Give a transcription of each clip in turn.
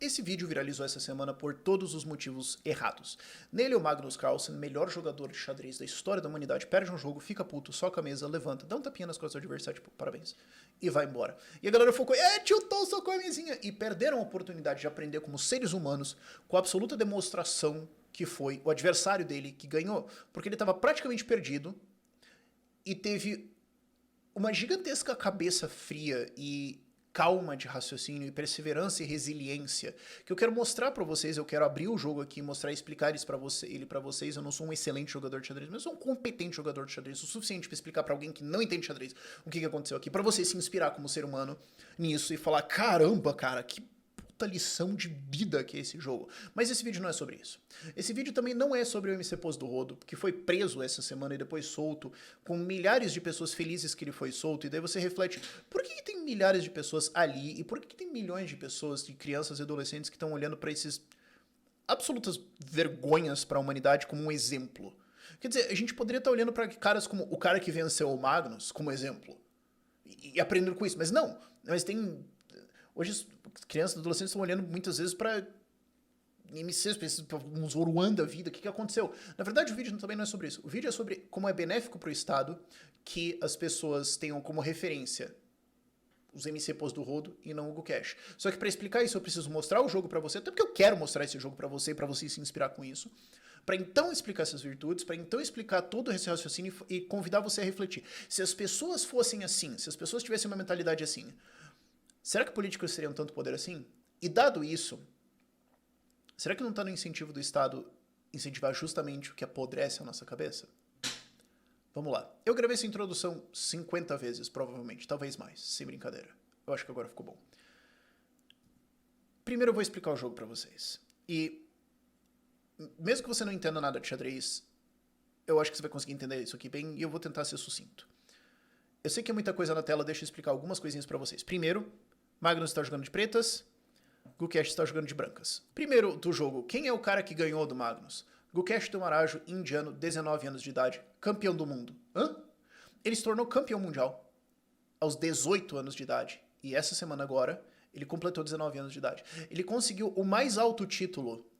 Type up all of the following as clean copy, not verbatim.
Esse vídeo viralizou essa semana por todos os motivos errados. Nele, o Magnus Carlsen, melhor jogador de xadrez da história da humanidade, perde um jogo, fica puto, soca a mesa, levanta, dá um tapinha nas costas do adversário, tipo, parabéns, e vai embora. E a galera focou, tiltou, socou a mesinha, e perderam a oportunidade de aprender como seres humanos com a absoluta demonstração que foi o adversário dele que ganhou, porque ele estava praticamente perdido e teve uma gigantesca cabeça fria e calma de raciocínio e perseverança e resiliência que eu quero mostrar pra vocês. Eu quero abrir o jogo aqui, mostrar e explicar ele pra vocês. Eu não sou um excelente jogador de xadrez, mas eu sou um competente jogador de xadrez, o suficiente pra explicar pra alguém que não entende xadrez o que aconteceu aqui, pra você se inspirar como ser humano nisso e falar, caramba, cara, que puta lição de vida que é esse jogo. Mas esse vídeo não é sobre isso. Esse vídeo também não é sobre o MC Pose do Rodo, que foi preso essa semana e depois solto, com milhares de pessoas felizes que ele foi solto, e daí você reflete, por que tem milhares de pessoas ali, e por que tem milhões de pessoas, de crianças e adolescentes que estão olhando pra esses absolutas vergonhas pra humanidade como um exemplo? Quer dizer, a gente poderia estar olhando pra caras como o cara que venceu o Magnus como exemplo, e aprendendo com isso, mas não, mas tem... Hoje as crianças e adolescentes estão olhando muitas vezes para MCs, para um Zoruan da vida, o que aconteceu? Na verdade o vídeo também não é sobre isso, o vídeo é sobre como é benéfico para o Estado que as pessoas tenham como referência os MC Pose do Rodo e não o Gukesh. Só que para explicar isso eu preciso mostrar o jogo para você, até porque eu quero mostrar esse jogo para você e para você se inspirar com isso, para então explicar essas virtudes, para então explicar todo esse raciocínio e convidar você a refletir. Se as pessoas fossem assim, se as pessoas tivessem uma mentalidade assim, será que políticos teriam tanto poder assim? E dado isso, será que não está no incentivo do Estado incentivar justamente o que apodrece a nossa cabeça? Vamos lá. Eu gravei essa introdução 50 vezes, provavelmente. Talvez mais, sem brincadeira. Eu acho que agora ficou bom. Primeiro eu vou explicar o jogo pra vocês. E mesmo que você não entenda nada de xadrez, eu acho que você vai conseguir entender isso aqui bem e eu vou tentar ser sucinto. Eu sei que é muita coisa na tela, deixa eu explicar algumas coisinhas pra vocês. Primeiro, Magnus está jogando de pretas, Gukesh está jogando de brancas. Primeiro do jogo, quem é o cara que ganhou do Magnus? Gukesh Tumarajo, indiano, 19 anos de idade, campeão do mundo. Hã? Ele se tornou campeão mundial aos 18 anos de idade. E essa semana agora, ele completou 19 anos de idade. Ele conseguiu o mais alto título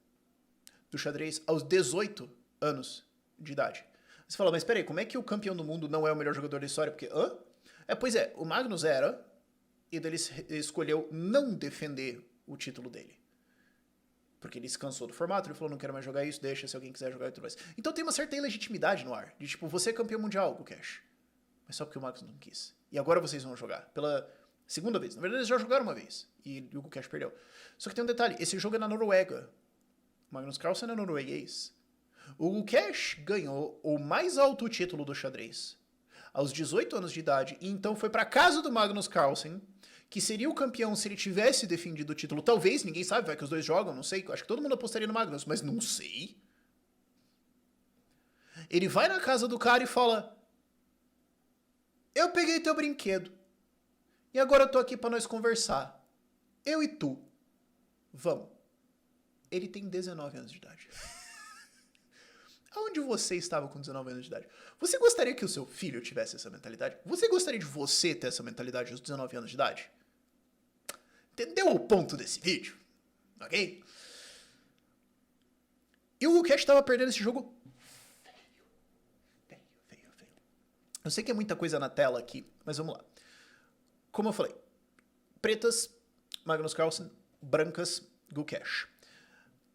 do xadrez aos 18 anos de idade. Você fala, mas peraí, como é que o campeão do mundo não é o melhor jogador da história? Porque, pois é, o Magnus era, e daí ele escolheu não defender o título dele. Porque ele se cansou do formato, ele falou, não quero mais jogar isso, deixa se alguém quiser jogar e tudo mais. Então tem uma certa ilegitimidade no ar, de tipo, você é campeão mundial, Gukesh. Mas só porque o Magnus não quis. E agora vocês vão jogar, pela segunda vez. Na verdade eles já jogaram uma vez, e o Gukesh perdeu. Só que tem um detalhe, esse jogo é na Noruega. O Magnus Carlsen é norueguês. O Gukesh ganhou o mais alto título do xadrez aos 18 anos de idade, e então foi pra casa do Magnus Carlsen, que seria o campeão se ele tivesse defendido o título. Talvez, ninguém sabe, vai que os dois jogam, não sei. Acho que todo mundo apostaria no Magnus, mas não sei. Ele vai na casa do cara e fala, eu peguei teu brinquedo, e agora eu tô aqui pra nós conversar. Eu e tu. Vamos. Ele tem 19 anos de idade. Aonde você estava com 19 anos de idade? Você gostaria que o seu filho tivesse essa mentalidade? Você gostaria de você ter essa mentalidade aos 19 anos de idade? Entendeu o ponto desse vídeo? Ok? E o Gukesh estava perdendo esse jogo feio. Eu sei que é muita coisa na tela aqui, mas vamos lá. Como eu falei, pretas, Magnus Carlsen, brancas, Gukesh.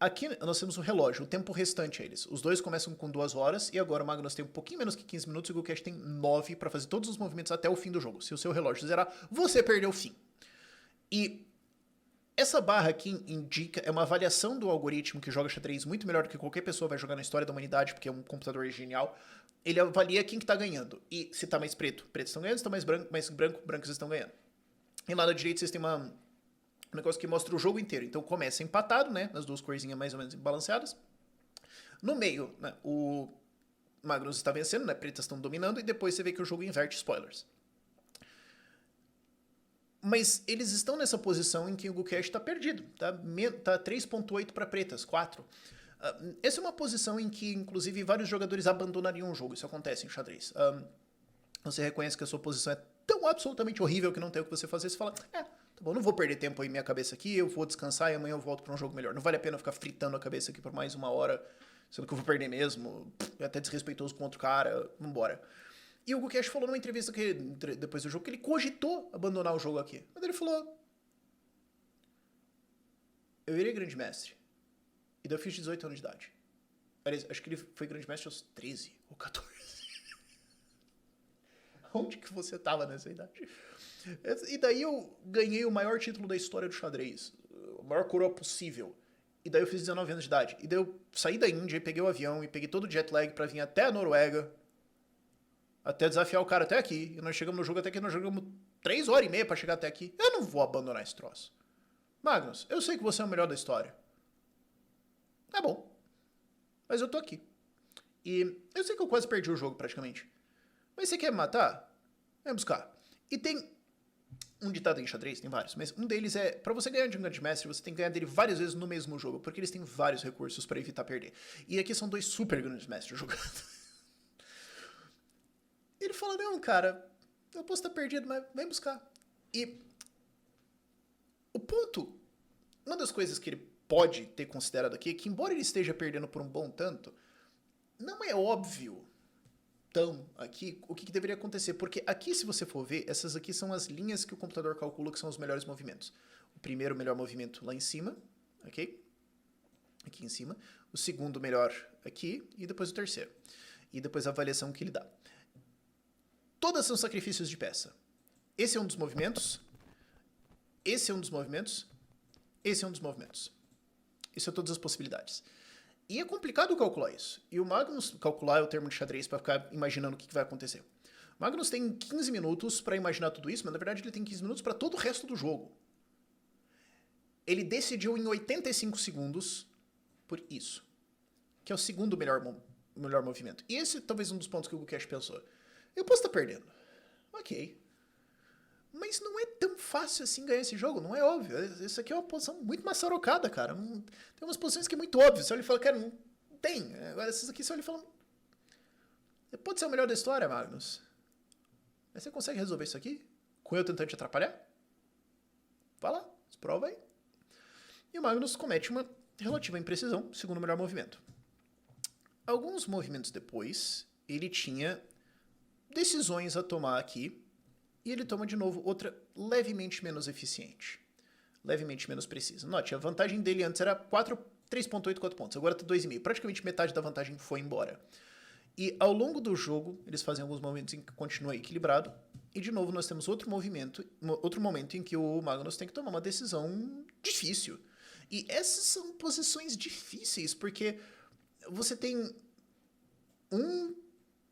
Aqui nós temos o relógio, o tempo restante a eles. Os dois começam com 2 horas e agora o Magnus tem um pouquinho menos que 15 minutos e o Gukesh tem 9 para fazer todos os movimentos até o fim do jogo. Se o seu relógio zerar, você perdeu o fim. E essa barra aqui indica, é uma avaliação do algoritmo que joga xadrez muito melhor do que qualquer pessoa vai jogar na história da humanidade, porque é um computador genial. Ele avalia quem que tá ganhando. E se tá mais preto, pretos estão ganhando, se tá mais branco, brancos estão ganhando. E lá na direita vocês têm um negócio que mostra o jogo inteiro. Então começa empatado, né? As duas corzinhas mais ou menos balanceadas. No meio, né, o Magnus está vencendo, né? Pretas estão dominando. E depois você vê que o jogo inverte, spoilers. Mas eles estão nessa posição em que o Gukesh está perdido. Tá 3.8 para pretas, 4. Essa é uma posição em que, inclusive, vários jogadores abandonariam o jogo. Isso acontece em xadrez. Você reconhece que a sua posição é tão absolutamente horrível que não tem o que você fazer. Você fala, Tá bom, não vou perder tempo em minha cabeça aqui, eu vou descansar e amanhã eu volto pra um jogo melhor. Não vale a pena ficar fritando a cabeça aqui por mais uma hora, sendo que eu vou perder mesmo, é até desrespeitoso com outro cara, vambora. E o Hugo Cash falou numa entrevista que, depois do jogo que ele cogitou abandonar o jogo aqui. Mas ele falou: eu irei grande mestre. E daí eu fiz 18 anos de idade. Acho que ele foi grande mestre aos 13 ou 14. Onde que você tava nessa idade? E daí eu ganhei o maior título da história do xadrez. A maior coroa possível. E daí eu fiz 19 anos de idade. E daí eu saí da Índia e peguei o avião e peguei todo o jet lag pra vir até a Noruega. Até desafiar o cara até aqui. E nós chegamos no jogo até que nós jogamos 3 horas e meia pra chegar até aqui. Eu não vou abandonar esse troço. Magnus, eu sei que você é o melhor da história. É bom. Mas eu tô aqui. E eu sei que eu quase perdi o jogo praticamente. Mas você quer me matar? Vem buscar. E tem um ditado em xadrez, tem vários, mas um deles é: pra você ganhar de um grande mestre, você tem que ganhar dele várias vezes no mesmo jogo, porque eles têm vários recursos pra evitar perder. E aqui são 2 super grandes mestres jogando. Ele fala: não, cara, eu posso estar perdido, mas vem buscar. E o ponto, uma das coisas que ele pode ter considerado aqui é que, embora ele esteja perdendo por um bom tanto, não é óbvio aqui o que deveria acontecer, porque aqui, se você for ver, essas aqui são as linhas que o computador calcula que são os melhores movimentos. O primeiro melhor movimento lá em cima, ok? Aqui em cima. O segundo melhor aqui, e depois o terceiro. E depois a avaliação que ele dá. Todas são sacrifícios de peça. Esse é um dos movimentos, esse é um dos movimentos, esse é um dos movimentos. Isso é todas as possibilidades. E é complicado calcular isso. E o Magnus, calcular é o termo de xadrez para ficar imaginando o que vai acontecer. O Magnus tem 15 minutos para imaginar tudo isso, mas na verdade ele tem 15 minutos para todo o resto do jogo. Ele decidiu em 85 segundos por isso, que é o segundo melhor movimento. E esse é talvez um dos pontos que o Hugo Cash pensou. Eu posso estar perdendo. Ok. Mas não é tão fácil assim ganhar esse jogo, não é óbvio. Isso aqui é uma posição muito maçarocada, cara. Tem umas posições que é muito óbvio. Você olha e fala, cara, não tem. Agora essas aqui você olha e fala, pode ser o melhor da história, Magnus. Mas você consegue resolver isso aqui? Com eu tentando te atrapalhar? Vai lá, prova aí. E o Magnus comete uma relativa imprecisão, segundo o melhor movimento. Alguns movimentos depois, ele tinha decisões a tomar aqui. E ele toma de novo outra levemente menos eficiente. Levemente menos precisa. Note, a vantagem dele antes era 3.8, 4 pontos. Agora tá 2,5. Praticamente metade da vantagem foi embora. E ao longo do jogo, eles fazem alguns momentos em que continua equilibrado. E de novo nós temos outro momento em que o Magnus tem que tomar uma decisão difícil. E essas são posições difíceis, porque você tem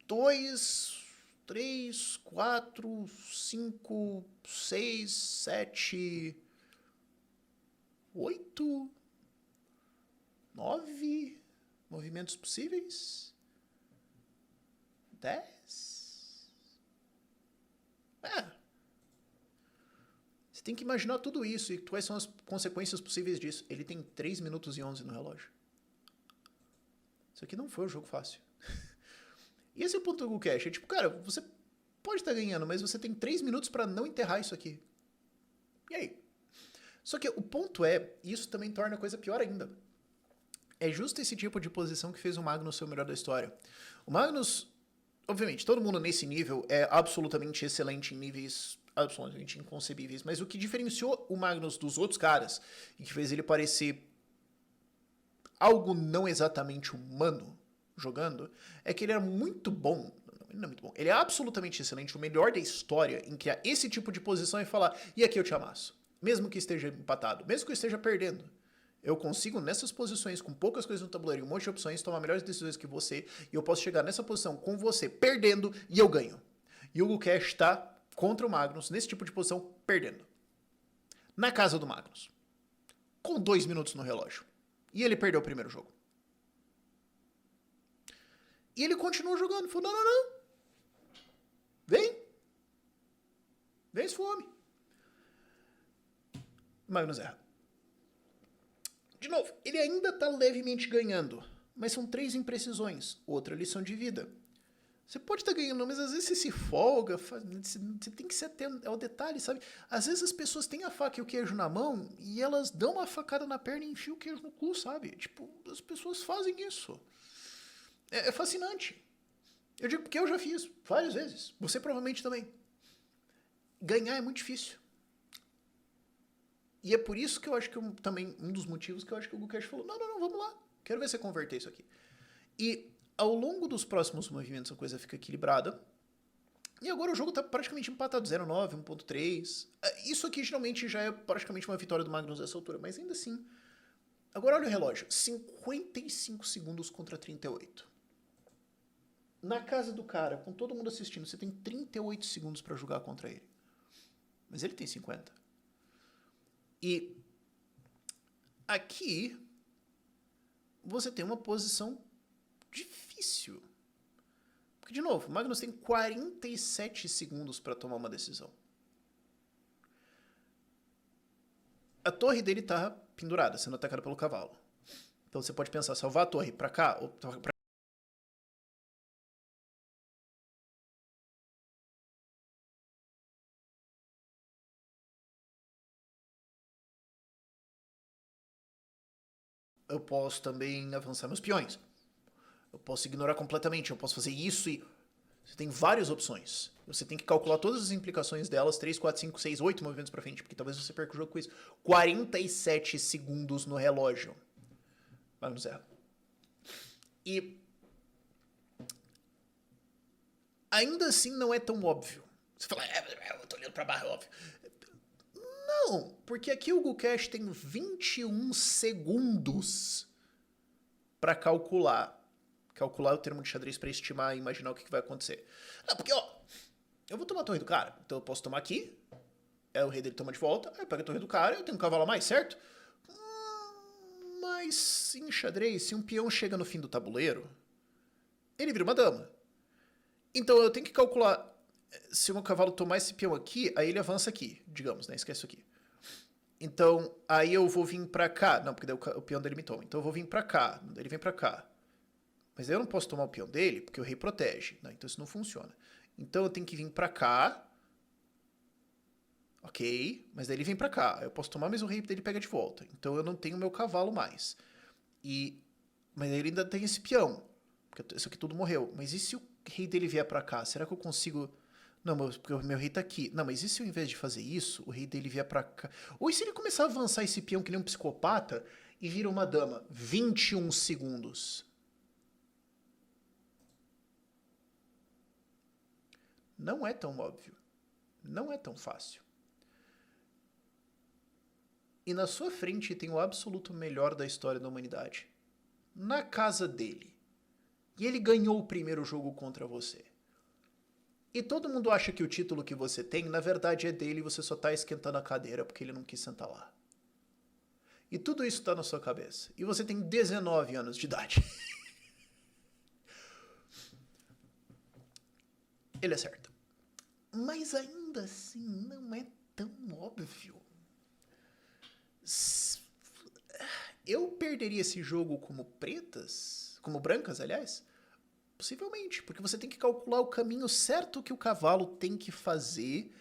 2, 3, 4, 5, 6, 7, 8, 9 movimentos possíveis. 10. Você tem que imaginar tudo isso e quais são as consequências possíveis disso. Ele tem 3 minutos e 11 no relógio. Isso aqui não foi um jogo fácil. E esse é o ponto do Hugo Cash. É tipo, cara, você pode estar ganhando, mas você tem 3 minutos para não enterrar isso aqui. E aí? Só que o ponto é, isso também torna a coisa pior ainda. É justo esse tipo de posição que fez o Magnus ser o melhor da história. O Magnus, obviamente, todo mundo nesse nível é absolutamente excelente em níveis absolutamente inconcebíveis, mas o que diferenciou o Magnus dos outros caras e que fez ele parecer algo não exatamente humano jogando, é que ele era muito bom. Ele não é muito bom. Ele é absolutamente excelente, o melhor da história em criar esse tipo de posição e falar, e aqui eu te amasso. Mesmo que esteja empatado, mesmo que eu esteja perdendo. Eu consigo, nessas posições, com poucas coisas no tabuleiro e um monte de opções, tomar melhores decisões que você, e eu posso chegar nessa posição com você perdendo e eu ganho. E o Hugo Cash está contra o Magnus, nesse tipo de posição, perdendo. Na casa do Magnus. Com 2 minutos no relógio. E ele perdeu o primeiro jogo. E ele continua jogando. Falou, não. Vem. Vem se fome. Magnus erra. De novo, ele ainda está levemente ganhando. Mas são 3 imprecisões. Outra lição de vida. Você pode estar ganhando, mas às vezes você se folga, você tem que se atento ao detalhe, sabe? Às vezes as pessoas têm a faca e o queijo na mão e elas dão uma facada na perna e enfiam o queijo no cu, sabe? Tipo, as pessoas fazem isso. É fascinante. Eu digo porque eu já fiz várias vezes. Você provavelmente também. Ganhar é muito difícil. E é por isso que eu acho que também, um dos motivos que eu acho que o Gukesh falou, não, vamos lá. Quero ver você converter isso aqui. E ao longo dos próximos movimentos a coisa fica equilibrada. E agora o jogo tá praticamente empatado, 0,9, 1,3. Isso aqui geralmente já é praticamente uma vitória do Magnus nessa altura, mas ainda assim. Agora olha o relógio, 55 segundos contra 38. Na casa do cara, com todo mundo assistindo, você tem 38 segundos pra jogar contra ele. Mas ele tem 50. E aqui você tem uma posição difícil. Porque, de novo, o Magnus tem 47 segundos para tomar uma decisão. A torre dele tá pendurada, sendo atacada pelo cavalo. Então você pode pensar, salvar a torre para cá ou pra... Eu posso também avançar meus peões. Eu posso ignorar completamente, eu posso fazer isso e... Você tem várias opções. Você tem que calcular todas as implicações delas, 3, 4, 5, 6, 8 movimentos pra frente, porque talvez você perca o jogo com isso. 47 segundos no relógio. Magnus erra. E... ainda assim não é tão óbvio. Você fala, eu tô olhando pra barra, é óbvio. Não, porque aqui o Gukesh tem 21 segundos pra calcular. Calcular o termo de xadrez pra estimar e imaginar o que vai acontecer. Não, porque, ó, eu vou tomar a torre do cara, então eu posso tomar aqui, o rei dele toma de volta, aí eu pego a torre do cara, eu tenho um cavalo a mais, certo? Mas em xadrez, se um peão chega no fim do tabuleiro, ele vira uma dama. Então eu tenho que calcular, se o meu cavalo tomar esse peão aqui, aí ele avança aqui, digamos, né? Esquece isso aqui. Então, aí eu vou vir pra cá. Não, porque daí o peão dele me toma. Então eu vou vir pra cá, ele vem pra cá. Mas aí eu não posso tomar o peão dele, porque o rei protege. Não, então isso não funciona. Então eu tenho que vir pra cá. Ok, mas daí ele vem pra cá. Eu posso tomar, mas o rei dele pega de volta. Então eu não tenho meu cavalo mais. Mas ele ainda tem esse peão. Porque isso aqui tudo morreu. Mas e se o rei dele vier pra cá? Será que eu consigo... Não, porque o meu rei tá aqui. Não, mas e se ao invés de fazer isso, o rei dele vier pra cá? Ou e se ele começar a avançar esse peão que nem um psicopata e vira uma dama? 21 segundos. Não é tão óbvio. Não é tão fácil. E na sua frente tem o absoluto melhor da história da humanidade. Na casa dele. E ele ganhou o primeiro jogo contra você. E todo mundo acha que o título que você tem, na verdade, é dele e você só tá esquentando a cadeira porque ele não quis sentar lá. E tudo isso tá na sua cabeça. E você tem 19 anos de idade. Ele acerta. Mas ainda assim não é tão óbvio. Eu perderia esse jogo como pretas? Como brancas, aliás? Possivelmente, porque você tem que calcular o caminho certo que o cavalo tem que fazer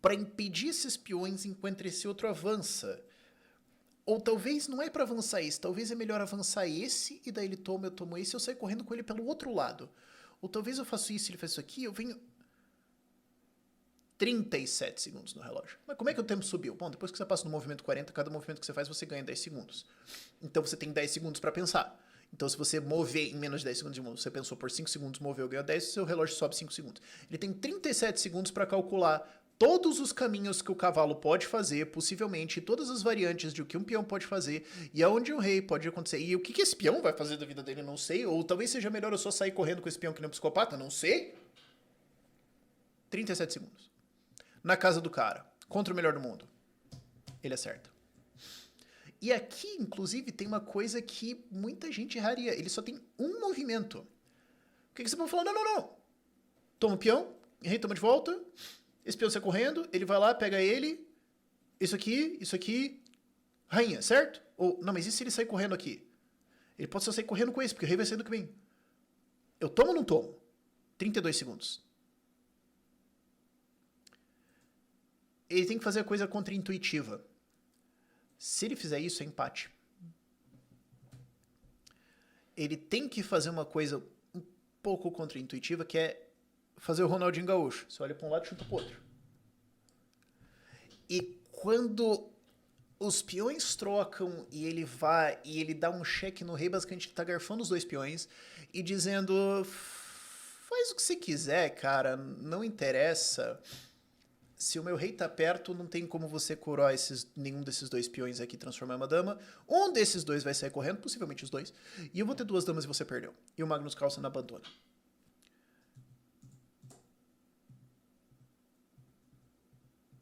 para impedir esses peões enquanto esse outro avança. Ou talvez não é para avançar esse, talvez é melhor avançar esse e daí ele toma, eu tomo esse e eu saio correndo com ele pelo outro lado. Ou talvez eu faço isso, ele faz isso aqui, eu venho... 37 segundos no relógio. Mas como é que o tempo subiu? Bom, depois que você passa no movimento 40, cada movimento que você faz, você ganha 10 segundos. Então você tem 10 segundos para pensar. Então se você mover em menos de 10 segundos, você pensou por 5 segundos, moveu, ganhou 10, seu relógio sobe 5 segundos. Ele tem 37 segundos para calcular todos os caminhos que o cavalo pode fazer, possivelmente, todas as variantes de o que um peão pode fazer, e aonde o rei pode acontecer. E o que esse peão vai fazer da vida dele, não sei. Ou talvez seja melhor eu só sair correndo com esse peão que nem um psicopata, não sei. 37 segundos. Na casa do cara, contra o melhor do mundo. Ele acerta. E aqui, inclusive, tem uma coisa que muita gente erraria. Ele só tem um movimento. O que você pode falar? Não. Toma o peão, rei toma de volta, esse peão sai correndo, ele vai lá, pega ele, isso aqui, rainha, certo? Ou, não, mas e se ele sair correndo aqui? Ele pode só sair correndo com esse, porque o rei vai sair do caminho. Eu tomo ou não tomo? 32 segundos. Ele tem que fazer a coisa contra-intuitiva. Se ele fizer isso, é empate. Ele tem que fazer uma coisa um pouco contra-intuitiva, que é fazer o Ronaldinho Gaúcho. Você olha para um lado e chuta para o outro. E quando os peões trocam e ele vai e ele dá um cheque no rei, basicamente ele tá garfando os dois peões e dizendo: faz o que você quiser, cara, não interessa. Se o meu rei tá perto, não tem como você coroar nenhum desses dois peões aqui e transformar em uma dama. Um desses dois vai sair correndo, possivelmente os dois. E eu vou ter duas damas e você perdeu. E o Magnus Carlsen abandona.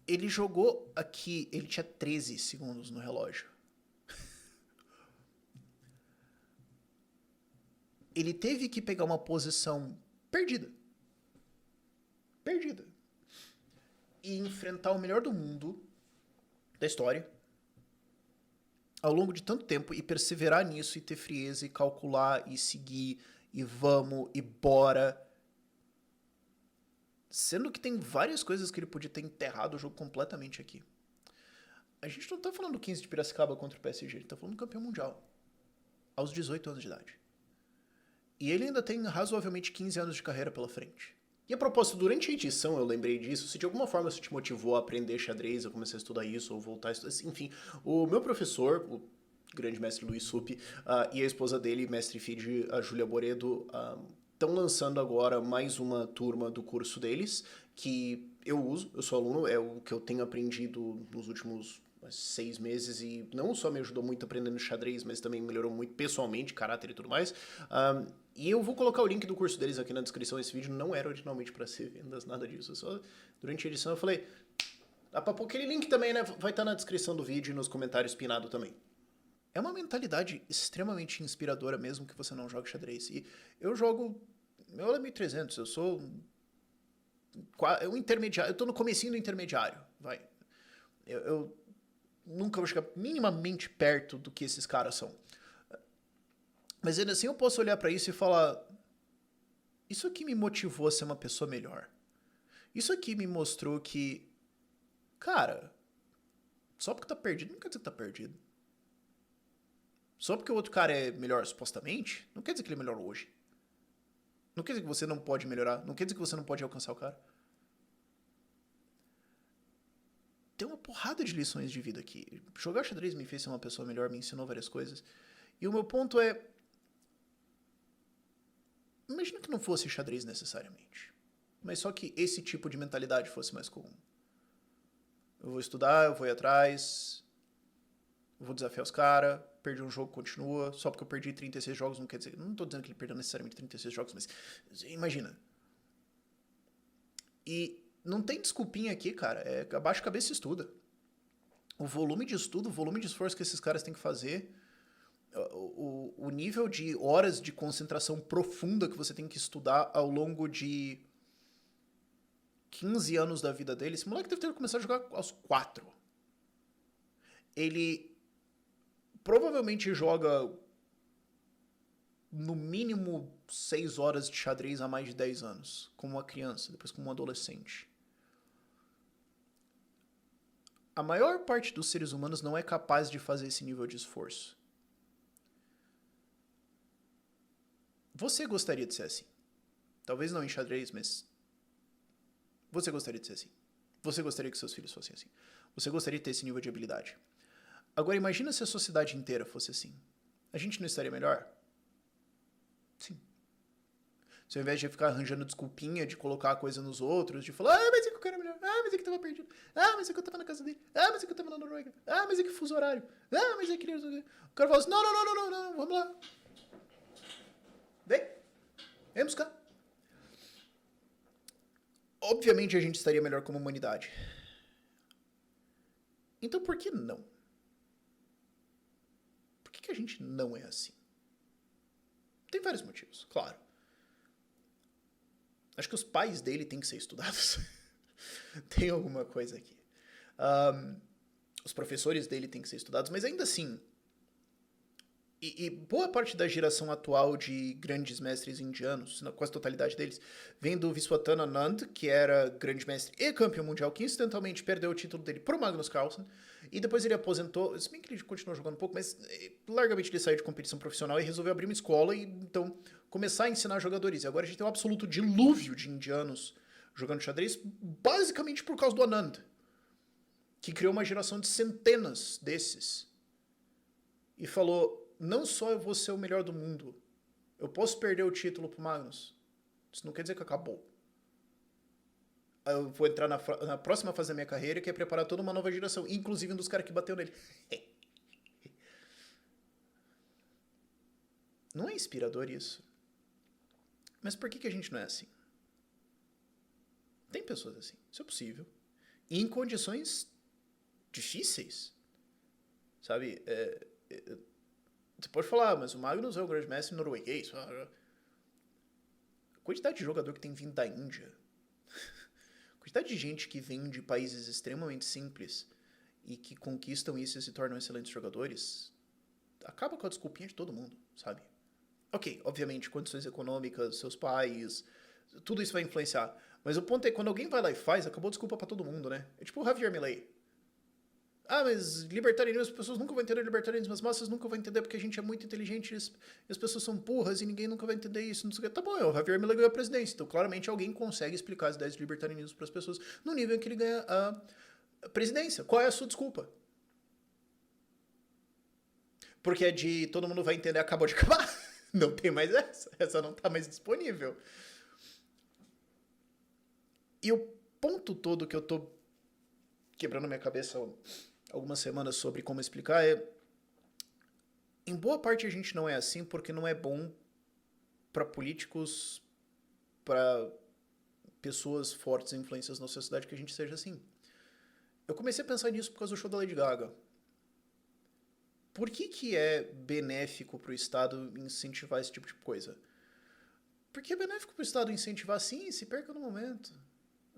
Ele jogou aqui, ele tinha 13 segundos no relógio. Ele teve que pegar uma posição perdida. Perdida. E enfrentar o melhor do mundo, da história, ao longo de tanto tempo, e perseverar nisso, e ter frieza, e calcular, e seguir, e vamos, e bora. Sendo que tem várias coisas que ele podia ter enterrado o jogo completamente aqui. A gente não tá falando do 15 de Piracicaba contra o PSG, a gente tá falando do campeão mundial. Aos 18 anos de idade. E ele ainda tem razoavelmente 15 anos de carreira pela frente. E a propósito, durante a edição eu lembrei disso, se de alguma forma isso te motivou a aprender xadrez, eu comecei a estudar isso, ou voltar a estudar, enfim, o meu professor, o grande mestre Luiz Supi, e a esposa dele, mestre Fide, a Júlia Boredo, estão lançando agora mais uma turma do curso deles, que eu uso, eu sou aluno, é o que eu tenho aprendido nos últimos 6 meses e não só me ajudou muito aprendendo xadrez, mas também melhorou muito pessoalmente, caráter e tudo mais. E eu vou colocar o link do curso deles aqui na descrição. Esse vídeo não era originalmente para ser vendas, nada disso. Só durante a edição eu falei, dá pra pôr aquele link também, né? Vai estar na descrição do vídeo e nos comentários pinado também. É uma mentalidade extremamente inspiradora mesmo que você não jogue xadrez. E eu jogo... Meu é 1300, eu sou um intermediário, eu tô no comecinho do intermediário, vai. Eu nunca vou chegar minimamente perto do que esses caras são. Mas ainda assim eu posso olhar pra isso e falar, isso aqui me motivou a ser uma pessoa melhor. Isso aqui me mostrou que, cara, só porque tá perdido não quer dizer que tá perdido. Só porque o outro cara é melhor supostamente, não quer dizer que ele é melhor hoje. Não quer dizer que você não pode melhorar, não quer dizer que você não pode alcançar o cara. Tem uma porrada de lições de vida aqui. Jogar xadrez me fez ser uma pessoa melhor, me ensinou várias coisas. E o meu ponto é, imagina que não fosse xadrez necessariamente, mas só que esse tipo de mentalidade fosse mais comum. Eu vou estudar, eu vou ir atrás, eu vou desafiar os caras, perdi um jogo, continua, só porque eu perdi 36 jogos não quer dizer... Não tô dizendo que ele perdeu necessariamente 36 jogos, mas imagina. E não tem desculpinha aqui, cara, abaixa a cabeça e estuda. O volume de estudo, o volume de esforço que esses caras têm que fazer... O nível de horas de concentração profunda que você tem que estudar ao longo de 15 anos da vida dele. Esse moleque deve ter começado a jogar aos 4. Ele provavelmente joga no mínimo 6 horas de xadrez há mais de 10 anos, como uma criança, depois como um adolescente. A maior parte dos seres humanos não é capaz de fazer esse nível de esforço. Você gostaria de ser assim. Talvez não em xadrez, mas você gostaria de ser assim. Você gostaria que seus filhos fossem assim. Você gostaria de ter esse nível de habilidade. Agora imagina se a sociedade inteira fosse assim. A gente não estaria melhor? Sim. Se ao invés de ficar arranjando desculpinha, de colocar a coisa nos outros, de falar, mas é que o cara é melhor, mas é que tava perdido, mas é que eu tava na casa dele, mas é que eu tava na Noruega, mas é que fuso horário, mas é que... O cara fala assim, não, vamos lá. Vem buscar. Obviamente a gente estaria melhor como humanidade. Então por que não? Por que a gente não é assim? Tem vários motivos, claro. Acho que os pais dele têm que ser estudados. Tem alguma coisa aqui. Os professores dele têm que ser estudados, mas ainda assim, E boa parte da geração atual de grandes mestres indianos, quase a totalidade deles, vem do Viswatana Anand, que era grande mestre e campeão mundial, que incidentalmente perdeu o título dele pro Magnus Carlsen, e depois ele aposentou, se bem que ele continuou jogando um pouco, mas largamente ele saiu de competição profissional e resolveu abrir uma escola e então começar a ensinar jogadores. E agora a gente tem um absoluto dilúvio de indianos jogando xadrez, basicamente por causa do Anand, que criou uma geração de centenas desses. E falou, não só eu vou ser o melhor do mundo, eu posso perder o título pro Magnus. Isso não quer dizer que acabou. Eu vou entrar na próxima fase da minha carreira, que é preparar toda uma nova geração, inclusive um dos caras que bateu nele. Não é inspirador isso? Mas por que a gente não é assim? Tem pessoas assim, isso é possível. E em condições difíceis. Sabe? Você pode falar, mas o Magnus é o grande mestre norueguês. A quantidade de jogador que tem vindo da Índia. A quantidade de gente que vem de países extremamente simples e que conquistam isso e se tornam excelentes jogadores, acaba com a desculpinha de todo mundo, sabe? Ok, obviamente, condições econômicas, seus pais, tudo isso vai influenciar. Mas o ponto é, quando alguém vai lá e faz, acabou a desculpa pra todo mundo, né? É tipo o Javier Milei. Ah, mas libertarianismo, as pessoas nunca vão entender libertarianismo, as massas nunca vão entender porque a gente é muito inteligente e as pessoas são burras e ninguém nunca vai entender isso. Não sei o que. Tá bom, o Javier Milei ganhou a presidência, então claramente alguém consegue explicar as ideias de libertarianismo para as pessoas no nível em que ele ganha a presidência. Qual é a sua desculpa? Porque é de todo mundo vai entender, acabou de acabar. Não tem mais essa não tá mais disponível. E o ponto todo que eu tô quebrando minha cabeça algumas semanas sobre como explicar é, em boa parte a gente não é assim porque não é bom para políticos, para pessoas fortes, influências na sociedade que a gente seja assim. Eu comecei a pensar nisso por causa do show da Lady Gaga. Por que é benéfico pro Estado incentivar esse tipo de coisa? Porque é benéfico pro Estado incentivar, sim, se perca no momento.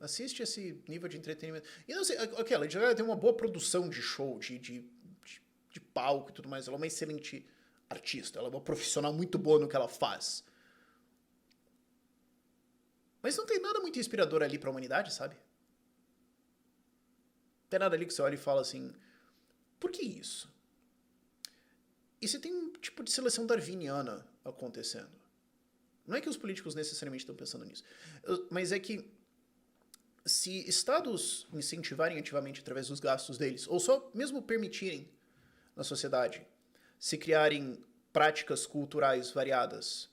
Assiste esse nível de entretenimento. E não sei, ok, a Lady Gaga tem uma boa produção de show, de palco e tudo mais. Ela é uma excelente artista, ela é uma profissional muito boa no que ela faz. Mas não tem nada muito inspirador ali pra humanidade, sabe? Não tem nada ali que você olha e fala assim, por que isso? E você tem um tipo de seleção darwiniana acontecendo. Não é que os políticos necessariamente estão pensando nisso, mas é que se estados incentivarem ativamente através dos gastos deles, ou só mesmo permitirem na sociedade se criarem práticas culturais variadas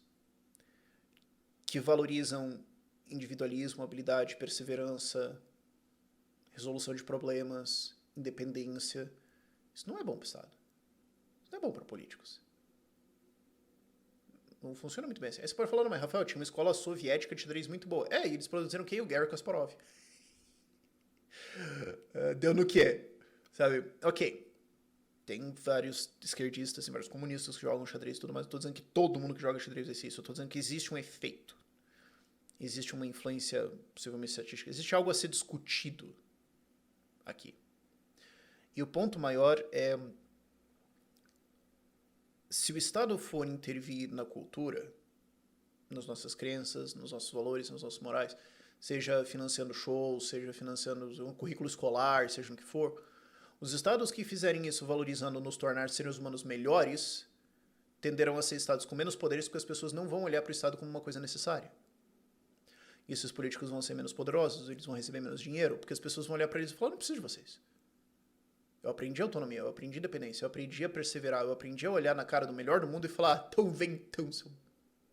que valorizam individualismo, habilidade, perseverança, resolução de problemas, independência, isso não é bom para o Estado. Isso não é bom para políticos. Não funciona muito bem assim. Aí você pode falar, não, mas Rafael, tinha uma escola soviética de xadrez muito boa. E eles produziram o quê? O Garry Kasparov. Deu no quê? Sabe? Ok. Tem vários esquerdistas, tem vários comunistas que jogam xadrez e tudo mais. Eu tô dizendo que todo mundo que joga xadrez é isso. Eu tô dizendo que existe um efeito. Existe uma influência, possivelmente estatística. Existe algo a ser discutido aqui. E o ponto maior é, se o Estado for intervir na cultura, nas nossas crenças, nos nossos valores, nos nossos morais, seja financiando shows, seja financiando um currículo escolar, seja no que for, os estados que fizerem isso valorizando nos tornar seres humanos melhores tenderão a ser estados com menos poderes porque as pessoas não vão olhar para o Estado como uma coisa necessária. E esses políticos vão ser menos poderosos, eles vão receber menos dinheiro, porque as pessoas vão olhar para eles e falar, não preciso de vocês. Eu aprendi autonomia, eu aprendi independência, eu aprendi a perseverar, eu aprendi a olhar na cara do melhor do mundo e falar, então vem então, seu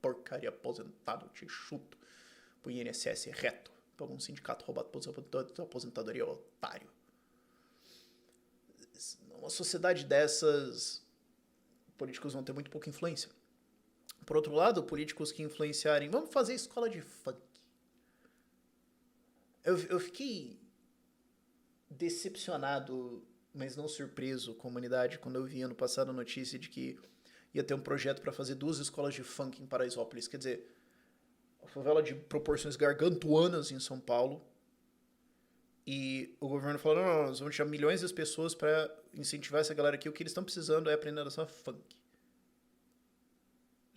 porcaria aposentado, eu te chuto pro INSS reto, pra algum sindicato roubado pra aposentadoria, otário. Numa sociedade dessas, políticos vão ter muito pouca influência. Por outro lado, políticos que influenciarem, vamos fazer escola de funk. Eu fiquei decepcionado, mas não surpreso com a humanidade quando eu vi ano passado a notícia de que ia ter um projeto para fazer 2 escolas de funk em Paraisópolis. Quer dizer, uma favela de proporções gargantuanas em São Paulo. E o governo falou, não, nós vamos tirar milhões de pessoas para incentivar essa galera aqui. O que eles estão precisando é aprender a dançar funk.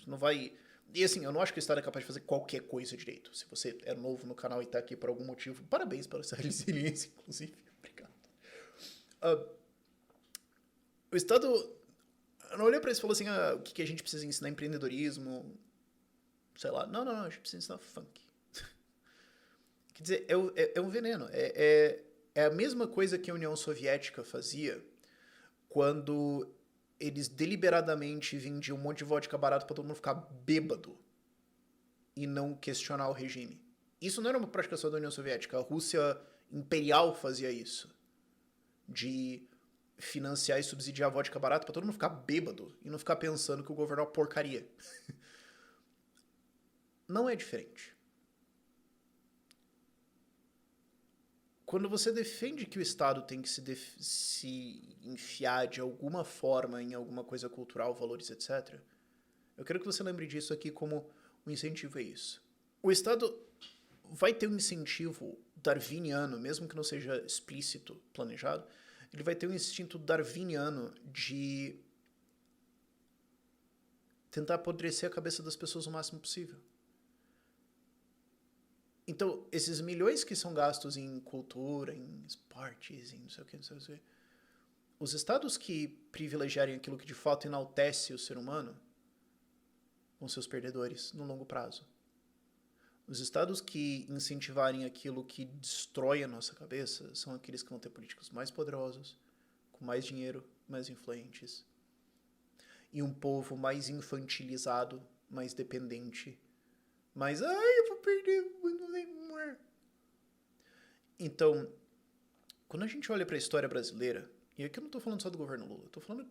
não vai... E assim, eu não acho que o Estado é capaz de fazer qualquer coisa direito. Se você é novo no canal e tá aqui por algum motivo, parabéns pela essa resiliência, inclusive. Obrigado. O Estado... Eu não olhei pra isso e falou assim, o que a gente precisa ensinar? Empreendedorismo, sei lá. Não, a gente precisa ensinar funk. Quer dizer, é um veneno. É a mesma coisa que a União Soviética fazia quando eles deliberadamente vendiam um monte de vodka barato pra todo mundo ficar bêbado e não questionar o regime. Isso não era uma prática só da União Soviética. A Rússia imperial fazia isso. De financiar e subsidiar vodka barato pra todo mundo ficar bêbado e não ficar pensando que o governo é uma porcaria. Não é diferente. Quando você defende que o Estado tem que se enfiar de alguma forma em alguma coisa cultural, valores, etc., eu quero que você lembre disso aqui como um incentivo a isso. O Estado vai ter um incentivo darwiniano, mesmo que não seja explícito, planejado, ele vai ter um instinto darwiniano de tentar apodrecer a cabeça das pessoas o máximo possível. Então, esses milhões que são gastos em cultura, em esportes, em não sei o que, os estados que privilegiarem aquilo que de fato enaltece o ser humano vão ser os perdedores no longo prazo. Os estados que incentivarem aquilo que destrói a nossa cabeça são aqueles que vão ter políticos mais poderosos, com mais dinheiro, mais influentes, e um povo mais infantilizado, mais dependente, mais, eu vou perder, não sei more. Então, quando a gente olha para a história brasileira, e aqui eu não estou falando só do governo Lula, eu estou falando...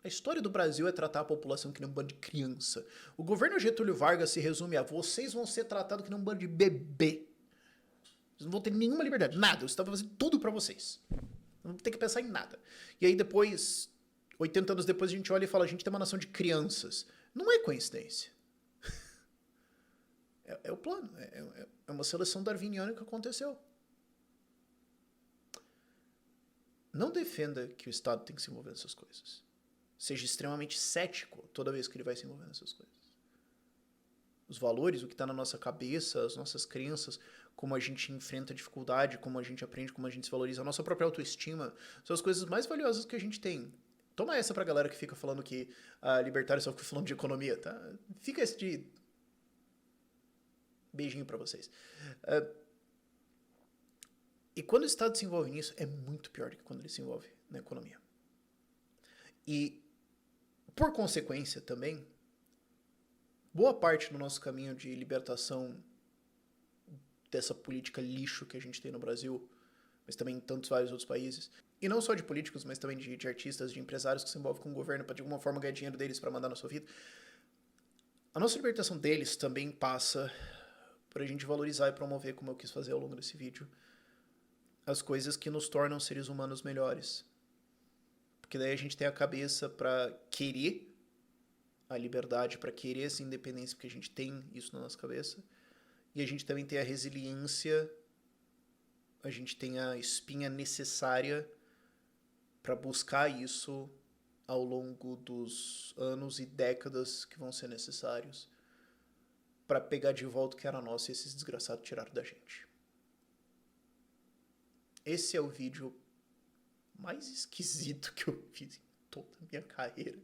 A história do Brasil é tratar a população que nem um bando de criança. O governo Getúlio Vargas se resume a vocês vão ser tratados que nem um bando de bebê. Vocês não vão ter nenhuma liberdade, nada. Eu estava fazendo tudo para vocês. Não tem que pensar em nada. E aí depois, 80 anos depois, a gente olha e fala, a gente tem uma nação de crianças. Não é coincidência. É o plano. É uma seleção darwiniana que aconteceu. Não defenda que o Estado tem que se envolver nessas coisas. Seja extremamente cético toda vez que ele vai se envolver nessas coisas. Os valores, o que está na nossa cabeça, as nossas crenças, como a gente enfrenta a dificuldade, como a gente aprende, como a gente se valoriza, a nossa própria autoestima, são as coisas mais valiosas que a gente tem. Toma essa pra galera que fica falando que a libertário só fica falando de economia, tá? Fica esse de... beijinho pra vocês. E quando o Estado se envolve nisso, é muito pior do que quando ele se envolve na economia. E por consequência, também, boa parte do nosso caminho de libertação dessa política lixo que a gente tem no Brasil, mas também em tantos vários outros países, e não só de políticos, mas também de artistas, de empresários que se envolvem com o governo para de alguma forma ganhar dinheiro deles para mandar na sua vida, a nossa libertação deles também passa por a gente valorizar e promover, como eu quis fazer ao longo desse vídeo, as coisas que nos tornam seres humanos melhores. Porque daí a gente tem a cabeça para querer a liberdade, para querer essa independência, porque a gente tem isso na nossa cabeça. E a gente também tem a resiliência, a gente tem a espinha necessária para buscar isso ao longo dos anos e décadas que vão ser necessários para pegar de volta o que era nosso e esses desgraçados tiraram da gente. Esse é o vídeo mais esquisito que eu fiz em toda a minha carreira.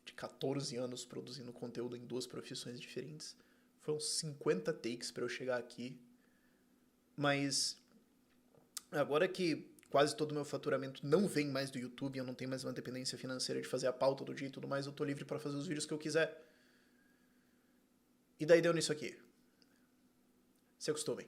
De 14 anos produzindo conteúdo em 2 profissões diferentes. Foram 50 takes para eu chegar aqui. Mas agora que quase todo o meu faturamento não vem mais do YouTube, eu não tenho mais uma dependência financeira de fazer a pauta do dia e tudo mais, eu tô livre para fazer os vídeos que eu quiser. E daí deu nisso aqui. Se acostumem.